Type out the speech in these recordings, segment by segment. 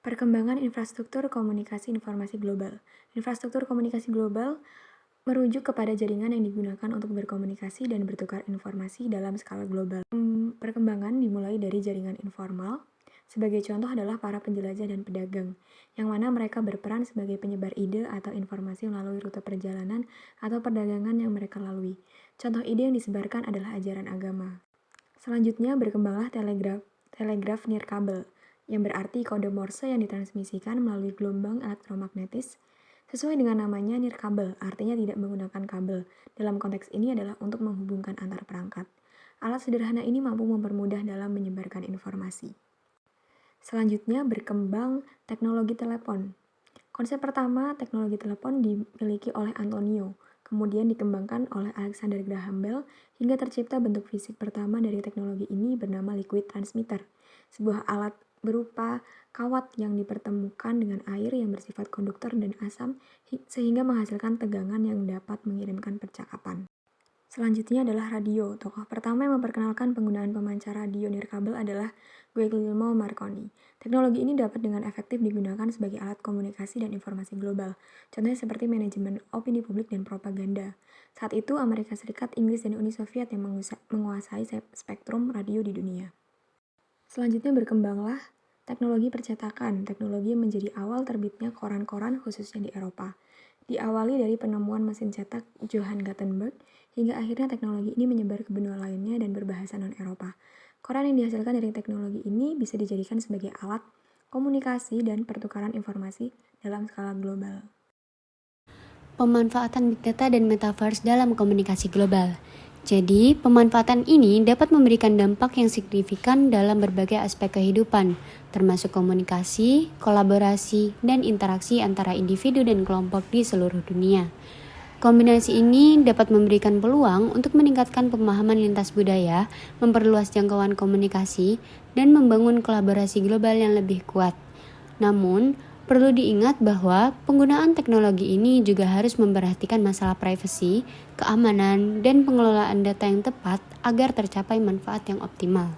Perkembangan infrastruktur komunikasi informasi global. Infrastruktur komunikasi global merujuk kepada jaringan yang digunakan untuk berkomunikasi dan bertukar informasi dalam skala global. Perkembangan dimulai dari jaringan informal. Sebagai contoh adalah para penjelajah dan pedagang, yang mana mereka berperan sebagai penyebar ide atau informasi melalui rute perjalanan atau perdagangan yang mereka lalui. Contoh ide yang disebarkan adalah ajaran agama. Selanjutnya berkembanglah telegraf nirkabel, yang berarti kode Morse yang ditransmisikan melalui gelombang elektromagnetis. Sesuai dengan namanya, nirkabel artinya tidak menggunakan kabel. Dalam konteks ini adalah untuk menghubungkan antar perangkat. Alat sederhana ini mampu mempermudah dalam menyebarkan informasi. Selanjutnya berkembang teknologi telepon. Konsep pertama teknologi telepon dimiliki oleh Antonio, kemudian dikembangkan oleh Alexander Graham Bell hingga tercipta bentuk fisik pertama dari teknologi ini bernama liquid transmitter, sebuah alat berupa kawat yang dipertemukan dengan air yang bersifat konduktor dan asam sehingga menghasilkan tegangan yang dapat mengirimkan percakapan. Selanjutnya adalah radio. Tokoh pertama yang memperkenalkan penggunaan pemancar radio nirkabel adalah Guglielmo Marconi. Teknologi ini dapat dengan efektif digunakan sebagai alat komunikasi dan informasi global. Contohnya seperti manajemen opini publik dan propaganda. Saat itu Amerika Serikat, Inggris, dan Uni Soviet yang menguasai spektrum radio di dunia. Selanjutnya berkembanglah teknologi percetakan. Teknologi yang menjadi awal terbitnya koran-koran khususnya di Eropa. Diawali dari penemuan mesin cetak Johann Gutenberg, hingga akhirnya teknologi ini menyebar ke benua lainnya dan berbahasa non-Eropa. Koran yang dihasilkan dari teknologi ini bisa dijadikan sebagai alat komunikasi dan pertukaran informasi dalam skala global. Pemanfaatan Big Data dan Metaverse dalam komunikasi global. Jadi, pemanfaatan ini dapat memberikan dampak yang signifikan dalam berbagai aspek kehidupan, termasuk komunikasi, kolaborasi, dan interaksi antara individu dan kelompok di seluruh dunia. Kombinasi ini dapat memberikan peluang untuk meningkatkan pemahaman lintas budaya, memperluas jangkauan komunikasi, dan membangun kolaborasi global yang lebih kuat. Namun, perlu diingat bahwa penggunaan teknologi ini juga harus memperhatikan masalah privasi, keamanan, dan pengelolaan data yang tepat agar tercapai manfaat yang optimal.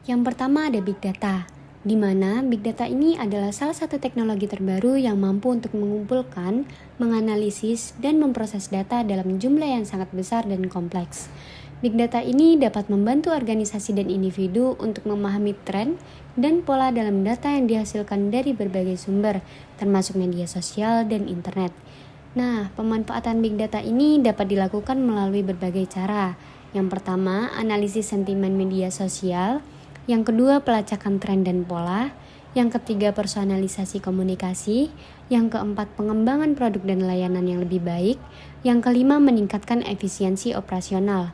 Yang pertama ada Big Data, di mana Big Data ini adalah salah satu teknologi terbaru yang mampu untuk mengumpulkan, menganalisis, dan memproses data dalam jumlah yang sangat besar dan kompleks. Big Data ini dapat membantu organisasi dan individu untuk memahami tren dan pola dalam data yang dihasilkan dari berbagai sumber, termasuk media sosial dan internet. Nah, pemanfaatan Big Data ini dapat dilakukan melalui berbagai cara. Yang pertama, analisis sentimen media sosial. Yang kedua, pelacakan tren dan pola. Yang ketiga, personalisasi komunikasi. Yang keempat, pengembangan produk dan layanan yang lebih baik. Yang kelima, meningkatkan efisiensi operasional.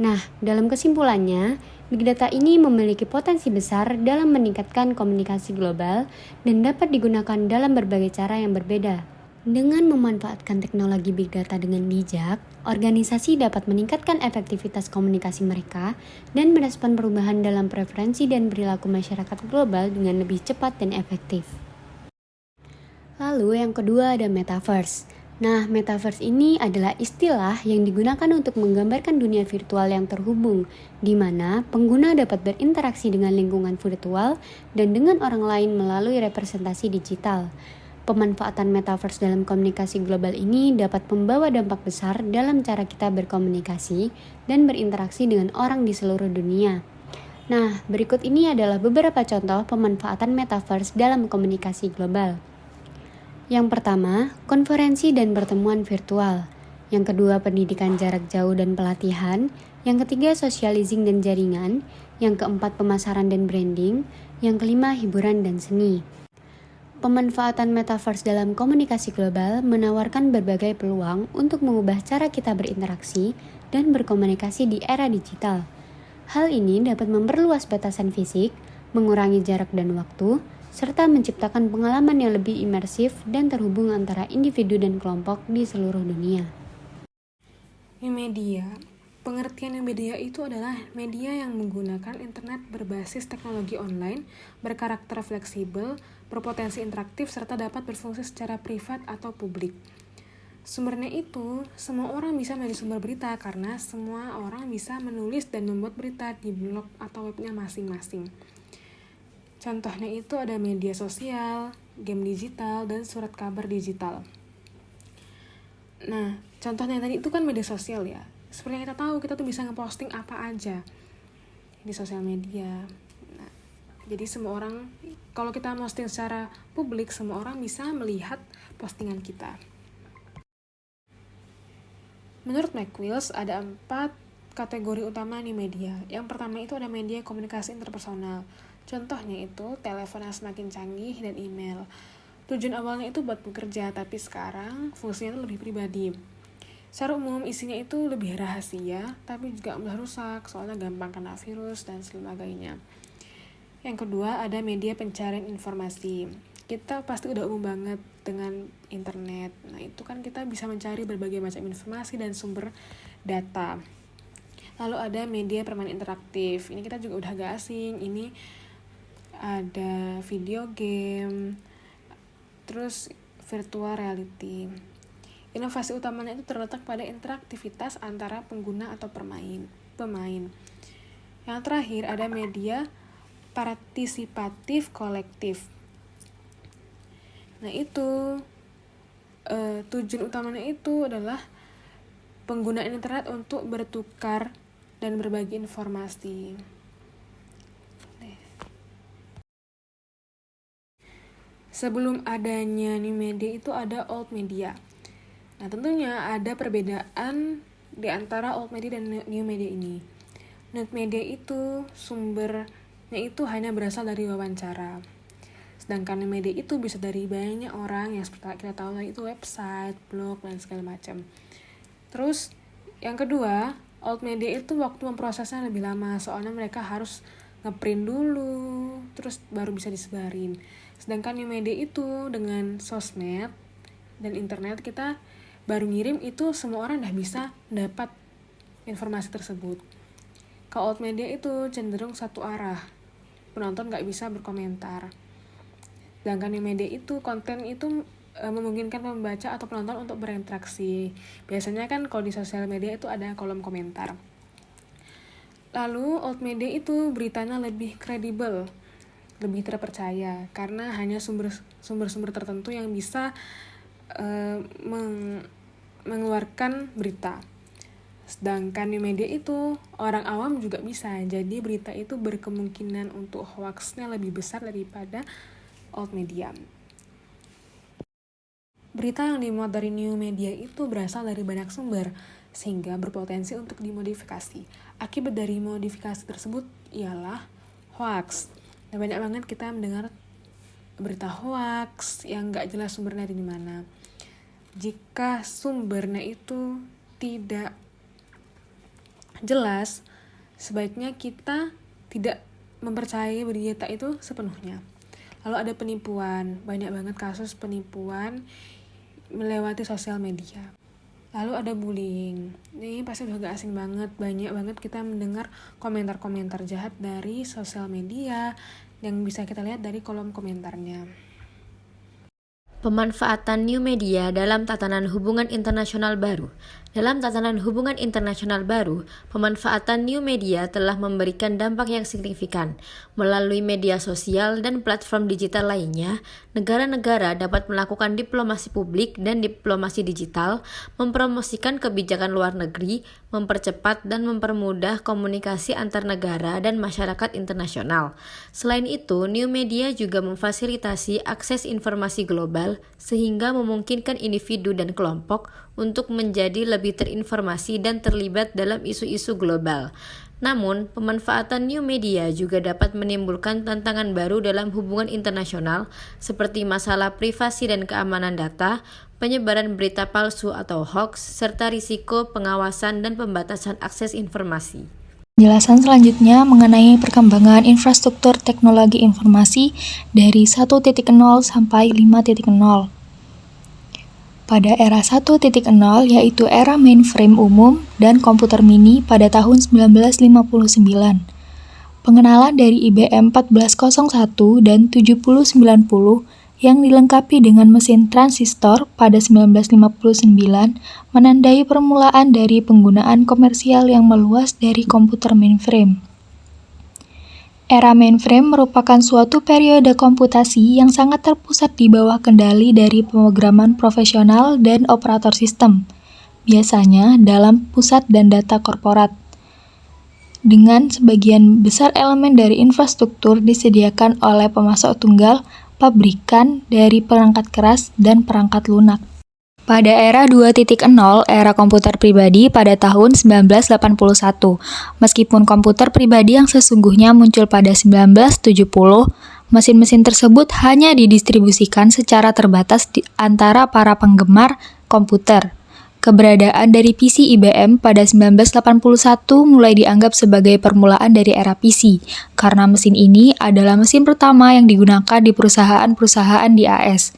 Nah, dalam kesimpulannya, Big Data ini memiliki potensi besar dalam meningkatkan komunikasi global dan dapat digunakan dalam berbagai cara yang berbeda. Dengan memanfaatkan teknologi Big Data dengan bijak, organisasi dapat meningkatkan efektivitas komunikasi mereka dan merespon perubahan dalam preferensi dan perilaku masyarakat global dengan lebih cepat dan efektif. Lalu yang kedua ada Metaverse. Nah, Metaverse ini adalah istilah yang digunakan untuk menggambarkan dunia virtual yang terhubung, di mana pengguna dapat berinteraksi dengan lingkungan virtual dan dengan orang lain melalui representasi digital. Pemanfaatan Metaverse dalam komunikasi global ini dapat membawa dampak besar dalam cara kita berkomunikasi dan berinteraksi dengan orang di seluruh dunia. Nah, berikut ini adalah beberapa contoh pemanfaatan Metaverse dalam komunikasi global. Yang pertama, konferensi dan pertemuan virtual. Yang kedua, pendidikan jarak jauh dan pelatihan. Yang ketiga, socializing dan jaringan. Yang keempat, pemasaran dan branding. Yang kelima, hiburan dan seni. Pemanfaatan Metaverse dalam komunikasi global menawarkan berbagai peluang untuk mengubah cara kita berinteraksi dan berkomunikasi di era digital. Hal ini dapat memperluas batasan fisik, mengurangi jarak dan waktu, serta menciptakan pengalaman yang lebih imersif dan terhubung antara individu dan kelompok di seluruh dunia. Media. Pengertian media itu adalah media yang menggunakan internet berbasis teknologi online, berkarakter fleksibel, berpotensi interaktif, serta dapat berfungsi secara privat atau publik. Sumbernya itu, semua orang bisa menjadi sumber berita karena semua orang bisa menulis dan membuat berita di blog atau webnya masing-masing. Contohnya itu ada media sosial, game digital, dan surat kabar digital. Nah, contohnya tadi itu kan media sosial ya. Seperti yang kita tahu, kita tuh bisa ngeposting apa aja di sosial media. Nah, jadi semua orang, kalau kita posting secara publik, semua orang bisa melihat postingan kita. Menurut McWills, ada 4 kategori utama new media. Yang pertama itu ada media komunikasi interpersonal. Contohnya itu telepon yang semakin canggih dan email. Tujuan awalnya itu buat bekerja, tapi sekarang fungsinya itu lebih pribadi. Secara umum isinya itu lebih rahasia, tapi juga mudah rusak, soalnya gampang kena virus dan sebagainya. Yang kedua ada media pencarian informasi. Kita pasti udah umum banget dengan internet. Nah itu kan kita bisa mencari berbagai macam informasi dan sumber data. Lalu ada media permainan interaktif. Ini kita juga udah gak asing. Ini ada video game, terus virtual reality. Inovasi utamanya itu terletak pada interaktivitas antara pengguna atau pemain. Yang terakhir ada media partisipatif kolektif. Nah itu tujuan utamanya itu adalah penggunaan internet untuk bertukar dan berbagi informasi. Sebelum adanya new media itu ada old media. Nah tentunya ada perbedaan di antara old media dan new media ini. Old media itu sumbernya itu hanya berasal dari wawancara. Sedangkan new media itu bisa dari banyak orang yang seperti kita tahu itu website, blog, dan segala macam. Terus yang kedua, old media itu waktu memprosesnya lebih lama, soalnya mereka harus ngeprint dulu, terus baru bisa disebarin. Sedangkan new media itu dengan sosmed dan internet, kita baru ngirim itu semua orang udah bisa dapat informasi tersebut. Kalau old media itu cenderung satu arah, penonton gak bisa berkomentar. Sedangkan new media itu konten itu memungkinkan pembaca atau penonton untuk berinteraksi. Biasanya kan kalau di sosial media itu ada kolom komentar. Lalu old media itu beritanya lebih kredibel, lebih terpercaya karena hanya sumber-sumber tertentu yang bisa mengeluarkan berita. Sedangkan new media itu orang awam juga bisa, jadi berita itu berkemungkinan untuk hoaxnya lebih besar daripada old media. Berita yang dimuat dari new media itu berasal dari banyak sumber, sehingga berpotensi untuk dimodifikasi. Akibat dari modifikasi tersebut ialah hoax. Nah, banyak banget kita mendengar berita hoax yang gak jelas sumbernya dari mana. Jika sumbernya itu tidak jelas, sebaiknya kita tidak mempercayai berita itu sepenuhnya. Lalu ada penipuan, banyak banget kasus penipuan melewati sosial media. Lalu ada bullying. Ini pasti udah gak asing banget. Banyak banget kita mendengar komentar-komentar jahat dari sosial media yang bisa kita lihat dari kolom komentarnya. Pemanfaatan new media dalam tatanan hubungan internasional baru. Dalam tatanan hubungan internasional baru, pemanfaatan new media telah memberikan dampak yang signifikan. Melalui media sosial dan platform digital lainnya, negara-negara dapat melakukan diplomasi publik dan diplomasi digital, mempromosikan kebijakan luar negeri, mempercepat dan mempermudah komunikasi antar negara dan masyarakat internasional. Selain itu, new media juga memfasilitasi akses informasi global sehingga memungkinkan individu dan kelompok untuk menjadi lebih terinformasi dan terlibat dalam isu-isu global. Namun, pemanfaatan new media juga dapat menimbulkan tantangan baru dalam hubungan internasional seperti masalah privasi dan keamanan data, penyebaran berita palsu atau hoax, serta risiko pengawasan dan pembatasan akses informasi. Penjelasan selanjutnya mengenai perkembangan infrastruktur teknologi informasi dari 1.0 sampai 5.0. Pada era 1.0 yaitu era mainframe umum dan komputer mini pada tahun 1959. Pengenalan dari IBM 1401 dan 7090 yang dilengkapi dengan mesin transistor pada 1959 menandai permulaan dari penggunaan komersial yang meluas dari komputer mainframe. Era mainframe merupakan suatu periode komputasi yang sangat terpusat di bawah kendali dari pemrograman profesional dan operator sistem, biasanya dalam pusat dan data korporat. Dengan sebagian besar elemen dari infrastruktur disediakan oleh pemasok tunggal, pabrikan dari perangkat keras dan perangkat lunak. Pada era 2.0, era komputer pribadi pada tahun 1981, meskipun komputer pribadi yang sesungguhnya muncul pada 1970, mesin-mesin tersebut hanya didistribusikan secara terbatas di antara para penggemar komputer. Keberadaan dari PC IBM pada 1981 mulai dianggap sebagai permulaan dari era PC, karena mesin ini adalah mesin pertama yang digunakan di perusahaan-perusahaan di AS.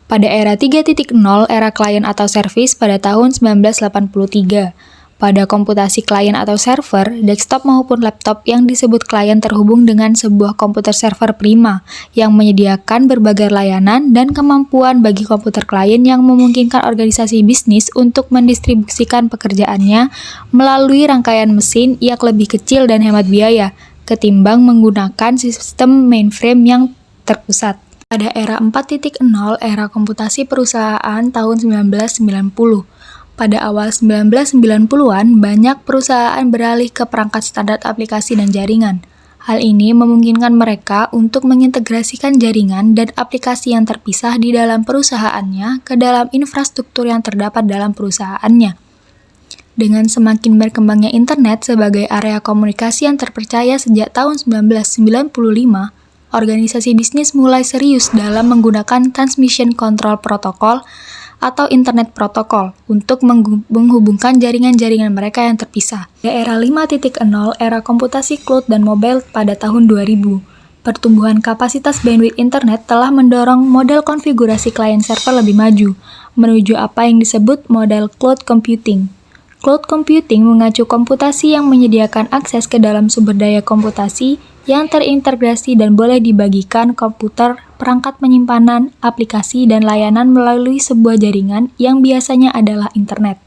Pada era 3.0, era klien atau servis pada tahun 1983. Pada komputasi klien atau server, desktop maupun laptop yang disebut klien terhubung dengan sebuah komputer server prima yang menyediakan berbagai layanan dan kemampuan bagi komputer klien yang memungkinkan organisasi bisnis untuk mendistribusikan pekerjaannya melalui rangkaian mesin yang lebih kecil dan hemat biaya ketimbang menggunakan sistem mainframe yang terpusat. Pada era 4.0, era komputasi perusahaan tahun 1990. Pada awal 1990-an, banyak perusahaan beralih ke perangkat standar aplikasi dan jaringan. Hal ini memungkinkan mereka untuk mengintegrasikan jaringan dan aplikasi yang terpisah di dalam perusahaannya ke dalam infrastruktur yang terdapat dalam perusahaannya. Dengan semakin berkembangnya internet sebagai area komunikasi yang terpercaya sejak tahun 1995, organisasi bisnis mulai serius dalam menggunakan Transmission Control Protocol atau Internet Protocol untuk menghubungkan jaringan-jaringan mereka yang terpisah. Di era 5.0, era komputasi cloud dan mobile pada tahun 2000, pertumbuhan kapasitas bandwidth internet telah mendorong model konfigurasi klien server lebih maju, menuju apa yang disebut model cloud computing. Cloud computing mengacu komputasi yang menyediakan akses ke dalam sumber daya komputasi yang terintegrasi dan boleh dibagikan komputer, perangkat penyimpanan, aplikasi, dan layanan melalui sebuah jaringan yang biasanya adalah internet.